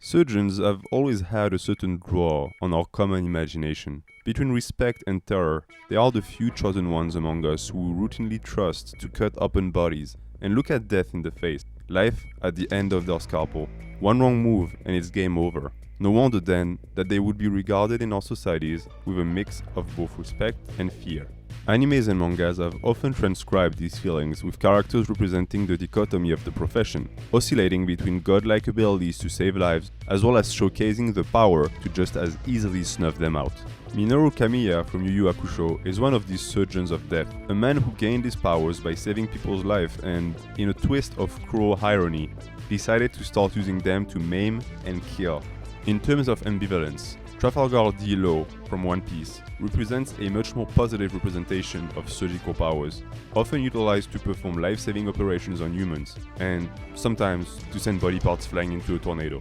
Surgeons have always had a certain draw on our common imagination. Between respect and terror, they are the few chosen ones among us who routinely trust to cut open bodies and look at death in the face, life at the end of their scalpel. One wrong move and it's game over. No wonder then that they would be regarded in our societies with a mix of both respect and fear. Animes and mangas have often transcribed these feelings with characters representing the dichotomy of the profession, oscillating between godlike abilities to save lives as well as showcasing the power to just as easily snuff them out. Minoru Kamiya from Yu Yu Hakusho is one of these surgeons of death, a man who gained his powers by saving people's life and, in a twist of cruel irony, decided to start using them to maim and kill. In terms of ambivalence, Trafalgar D. Law from One Piece represents a much more positive representation of surgical powers, often utilized to perform life-saving operations on humans, and sometimes to send body parts flying into a tornado.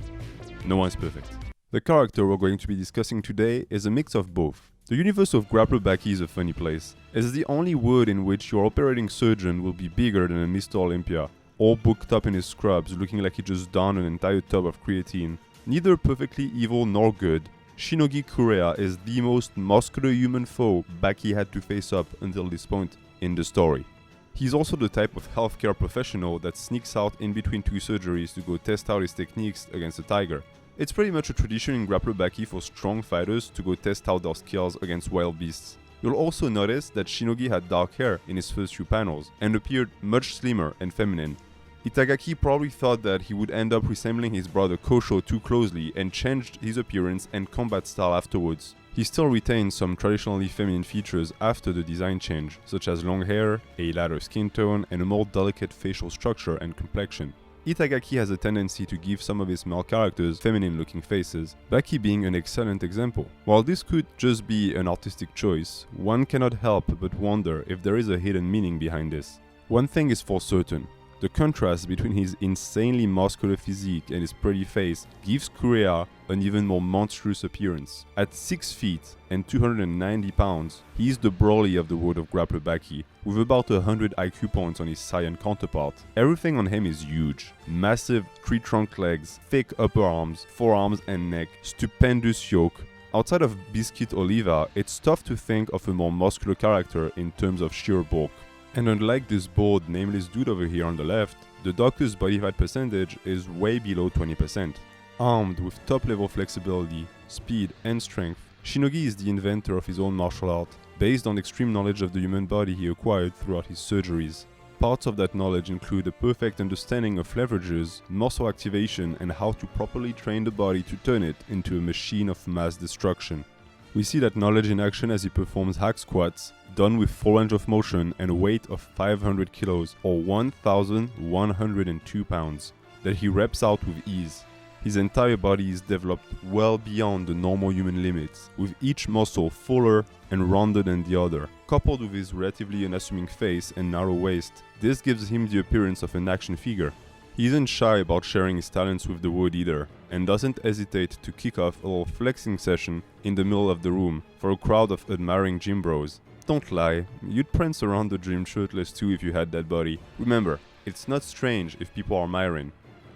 No one's perfect. The character we're going to be discussing today is a mix of both. The universe of Grappler Baki is a funny place. It's the only world in which your operating surgeon will be bigger than a Mr. Olympia, all booked up in his scrubs looking like he just donned an entire tub of creatine. Neither perfectly evil nor good, Shinogi Kureha is the most muscular human foe Baki had to face up until this point in the story. He's also the type of healthcare professional that sneaks out in between two surgeries to go test out his techniques against a tiger. It's pretty much a tradition in Grappler Baki for strong fighters to go test out their skills against wild beasts. You'll also notice that Shinogi had dark hair in his first few panels and appeared much slimmer and feminine. Itagaki probably thought that he would end up resembling his brother Kosho too closely and changed his appearance and combat style afterwards. He still retains some traditionally feminine features after the design change, such as long hair, a lighter skin tone, and a more delicate facial structure and complexion. Itagaki has a tendency to give some of his male characters feminine-looking faces, Baki being an excellent example. While this could just be an artistic choice, one cannot help but wonder if there is a hidden meaning behind this. One thing is for certain. The contrast between his insanely muscular physique and his pretty face gives Kureha an even more monstrous appearance. At 6 feet and 290 pounds, he is the Broly of the world of Grappler Baki, with about 100 IQ points on his Saiyan counterpart. Everything on him is huge. Massive tree-trunk legs, thick upper arms, forearms and neck, stupendous yoke. Outside of Biscuit Oliva, it's tough to think of a more muscular character in terms of sheer bulk. And unlike this bored, nameless dude over here on the left, the doctor's body fat percentage is way below 20%. Armed with top-level flexibility, speed, and strength, Shinogi is the inventor of his own martial art, based on extreme knowledge of the human body he acquired throughout his surgeries. Parts of that knowledge include a perfect understanding of leverages, muscle activation, and how to properly train the body to turn it into a machine of mass destruction. We see that knowledge in action as he performs hack squats, done with full range of motion and a weight of 500 kilos or 1,102 pounds, that he reps out with ease. His entire body is developed well beyond the normal human limits, with each muscle fuller and rounder than the other. Coupled with his relatively unassuming face and narrow waist, this gives him the appearance of an action figure. He isn't shy about sharing his talents with the world either, and doesn't hesitate to kick off a little flexing session in the middle of the room for a crowd of admiring gym bros. Don't lie, you'd prance around the gym shirtless too if you had that body. Remember, it's not strange if people are admiring.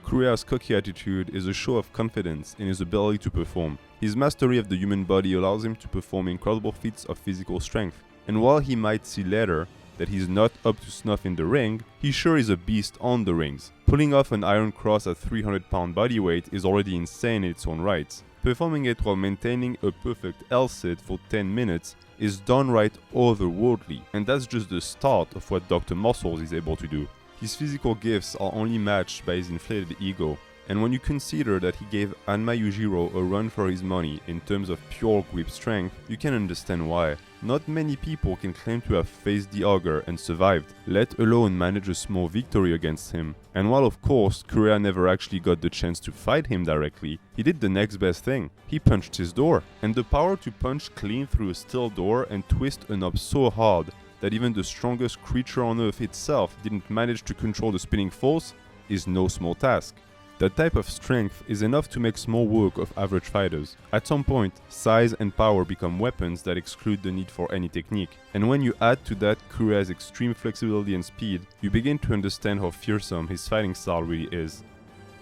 Kureha's cocky attitude is a show of confidence in his ability to perform. His mastery of the human body allows him to perform incredible feats of physical strength, and while he might see later that he's not up to snuff in the ring, he sure is a beast on the rings. Pulling off an iron cross at 300-pound body weight is already insane in its own right. Performing it while maintaining a perfect L-sit for 10 minutes is downright otherworldly, and that's just the start of what Dr. Muscles is able to do. His physical gifts are only matched by his inflated ego, and when you consider that he gave Anma Yujiro a run for his money in terms of pure grip strength, you can understand why. Not many people can claim to have faced the ogre and survived, let alone manage a small victory against him. And while of course Kureha never actually got the chance to fight him directly, he did the next best thing. He punched his door. And the power to punch clean through a steel door and twist a knob so hard that even the strongest creature on Earth itself didn't manage to control the spinning force is no small task. That type of strength is enough to make small work of average fighters. At some point, size and power become weapons that exclude the need for any technique. And when you add to that Kureha's extreme flexibility and speed, you begin to understand how fearsome his fighting style really is.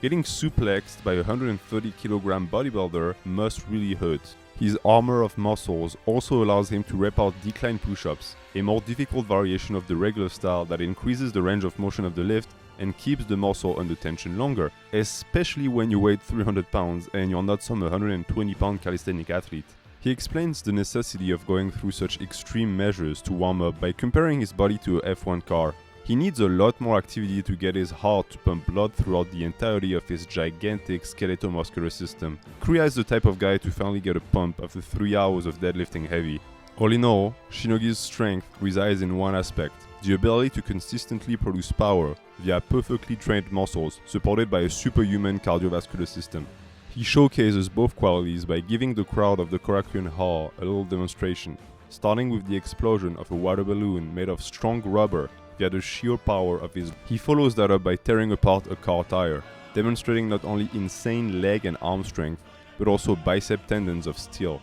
Getting suplexed by a 130kg bodybuilder must really hurt. His armor of muscles also allows him to rep out decline push-ups, a more difficult variation of the regular style that increases the range of motion of the lift and keeps the muscle under tension longer, especially when you weigh 300 pounds and you're not some 120-pound calisthenic athlete. He explains the necessity of going through such extreme measures to warm up by comparing his body to a F1 car. He needs a lot more activity to get his heart to pump blood throughout the entirety of his gigantic skeletal-muscular system. Kureha is the type of guy to finally get a pump after 3 hours of deadlifting heavy. All in all, Shinogi's strength resides in one aspect: the ability to consistently produce power via perfectly trained muscles supported by a superhuman cardiovascular system. He showcases both qualities by giving the crowd of the Korakuen Hall a little demonstration, starting with the explosion of a water balloon made of strong rubber via the sheer power of his. He follows that up by tearing apart a car tire, demonstrating not only insane leg and arm strength, but also bicep tendons of steel.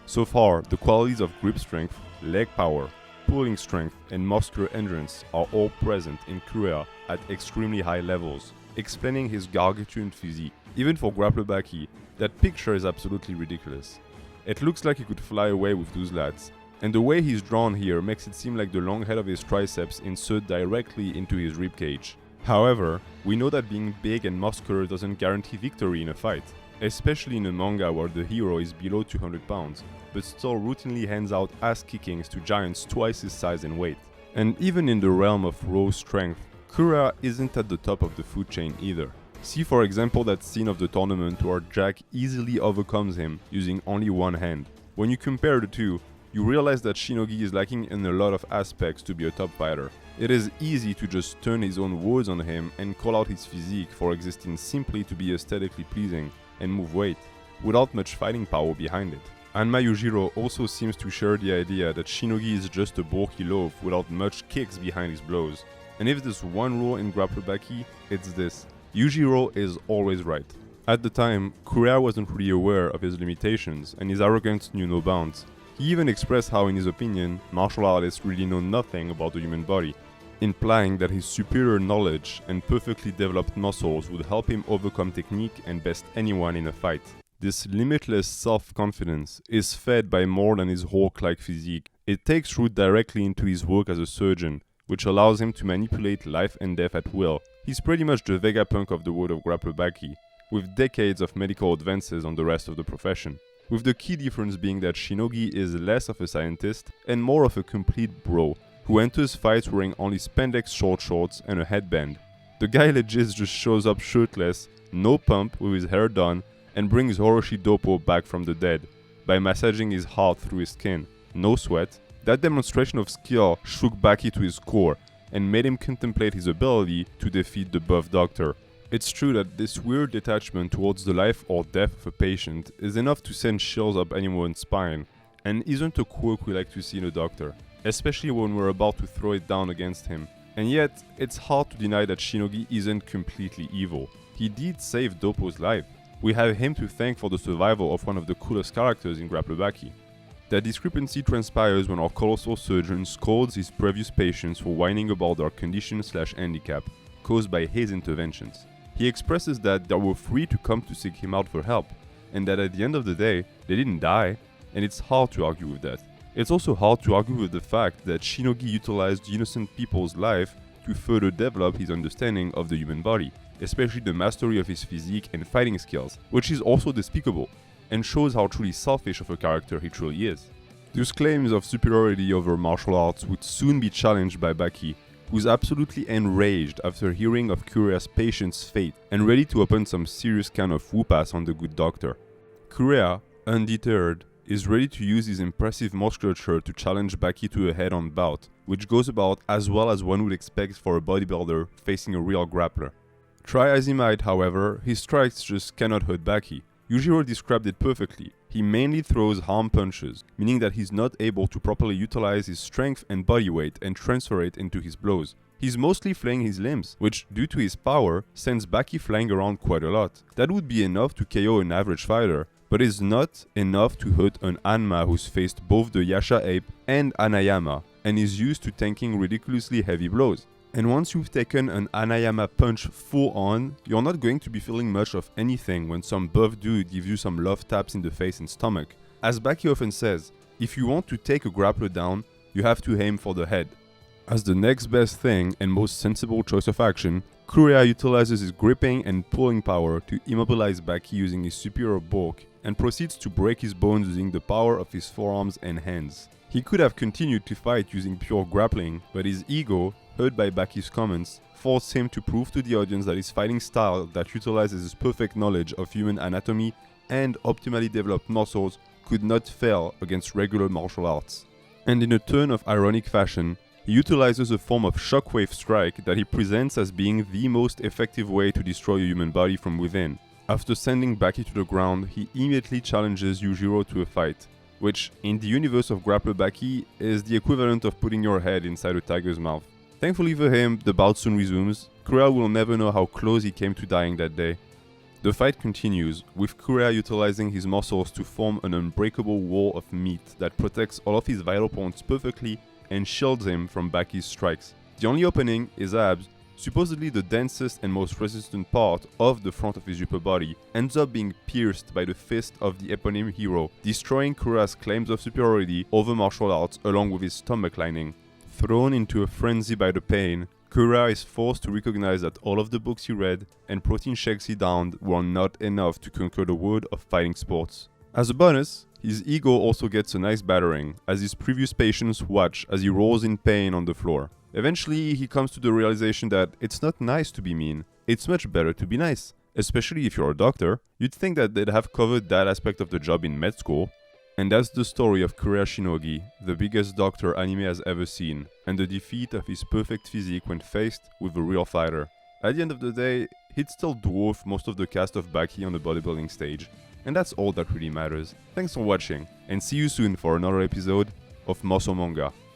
So far, the qualities of grip strength, leg power, pulling strength, and muscular endurance are all present in Kureha at extremely high levels, explaining his gargantuan physique. Even for Grappler Baki, that picture is absolutely ridiculous. It looks like he could fly away with those lats, and the way he's drawn here makes it seem like the long head of his triceps insert directly into his ribcage. However, we know that being big and muscular doesn't guarantee victory in a fight, especially in a manga where the hero is below 200 pounds, but still routinely hands out ass kickings to giants twice his size and weight. And even in the realm of raw strength, Kureha isn't at the top of the food chain either. See for example that scene of the tournament where Jack easily overcomes him using only one hand. When you compare the two, you realize that Shinogi is lacking in a lot of aspects to be a top fighter. It is easy to just turn his own words on him and call out his physique for existing simply to be aesthetically pleasing and move weight, without much fighting power behind it. Anma Yujiro also seems to share the idea that Shinogi is just a bulky loaf without much kicks behind his blows. And if there's one rule in Grappler Baki, it's this: Yujiro is always right. At the time, Kureha wasn't really aware of his limitations, and his arrogance knew no bounds. He even expressed how, in his opinion, martial artists really know nothing about the human body, implying that his superior knowledge and perfectly developed muscles would help him overcome technique and best anyone in a fight. This limitless self-confidence is fed by more than his Hulk-like physique. It takes root directly into his work as a surgeon, which allows him to manipulate life and death at will. He's pretty much the Vegapunk of the world of Grappler Baki, with decades of medical advances on the rest of the profession. With the key difference being that Shinogi is less of a scientist and more of a complete bro, who enters fights wearing only spandex short shorts and a headband. The guy legit just shows up shirtless, no pump, with his hair done, and brings Orochi Doppo back from the dead, by massaging his heart through his skin. No sweat. That demonstration of skill shook Baki to his core, and made him contemplate his ability to defeat the buff doctor. It's true that this weird detachment towards the life or death of a patient is enough to send chills up anyone's spine, and isn't a quirk we like to see in a doctor, especially when we're about to throw it down against him. And yet, it's hard to deny that Shinogi isn't completely evil. He did save Doppo's life. We have him to thank for the survival of one of the coolest characters in Grappler Baki. That discrepancy transpires when our colossal surgeon scolds his previous patients for whining about their condition/handicap caused by his interventions. He expresses that they were free to come to seek him out for help, and that at the end of the day, they didn't die, and it's hard to argue with that. It's also hard to argue with the fact that Shinogi utilized innocent people's life to further develop his understanding of the human body, especially the mastery of his physique and fighting skills, which is also despicable, and shows how truly selfish of a character he truly is. Those claims of superiority over martial arts would soon be challenged by Baki, who's absolutely enraged after hearing of Kureha's patient's fate and ready to open some serious kind of whoop-ass on the good doctor. Kureha, undeterred, is ready to use his impressive musculature to challenge Baki to a head-on bout, which goes about as well as one would expect for a bodybuilder facing a real grappler. Try as he might, however, his strikes just cannot hurt Baki. Yujiro described it perfectly. He mainly throws harm punches, meaning that he's not able to properly utilize his strength and body weight and transfer it into his blows. He's mostly flaying his limbs, which, due to his power, sends Baki flying around quite a lot. That would be enough to KO an average fighter, but is not enough to hurt an Anma who's faced both the Yasha Ape and Anayama, and is used to tanking ridiculously heavy blows. And once you've taken an Anayama punch full on, you're not going to be feeling much of anything when some buff dude gives you some love taps in the face and stomach. As Baki often says, if you want to take a grappler down, you have to aim for the head. As the next best thing and most sensible choice of action, Kureha utilizes his gripping and pulling power to immobilize Baki using his superior bulk and proceeds to break his bones using the power of his forearms and hands. He could have continued to fight using pure grappling, but his ego, hurt by Baki's comments, forced him to prove to the audience that his fighting style that utilizes his perfect knowledge of human anatomy and optimally developed muscles could not fail against regular martial arts. And in a turn of ironic fashion, he utilizes a form of shockwave strike that he presents as being the most effective way to destroy a human body from within. After sending Baki to the ground, he immediately challenges Yujiro to a fight, which, in the universe of Grappler Baki, is the equivalent of putting your head inside a tiger's mouth. Thankfully for him, the bout soon resumes. Kureha will never know how close he came to dying that day. The fight continues, with Kureha utilizing his muscles to form an unbreakable wall of meat that protects all of his vital points perfectly and shields him from Baki's strikes. The only opening is abs, supposedly the densest and most resistant part of the front of his upper body, ends up being pierced by the fist of the eponymous hero, destroying Kureha's claims of superiority over martial arts along with his stomach lining. Thrown into a frenzy by the pain, Kureha is forced to recognize that all of the books he read and protein shakes he downed were not enough to conquer the world of fighting sports. As a bonus, his ego also gets a nice battering, as his previous patients watch as he rolls in pain on the floor. Eventually, he comes to the realization that it's not nice to be mean, it's much better to be nice. Especially if you're a doctor, you'd think that they'd have covered that aspect of the job in med school. And that's the story of Kureha Shinogi, the biggest doctor anime has ever seen, and the defeat of his perfect physique when faced with a real fighter. At the end of the day, he'd still dwarf most of the cast of Baki on the bodybuilding stage. And that's all that really matters. Thanks for watching, and see you soon for another episode of Muscle Manga.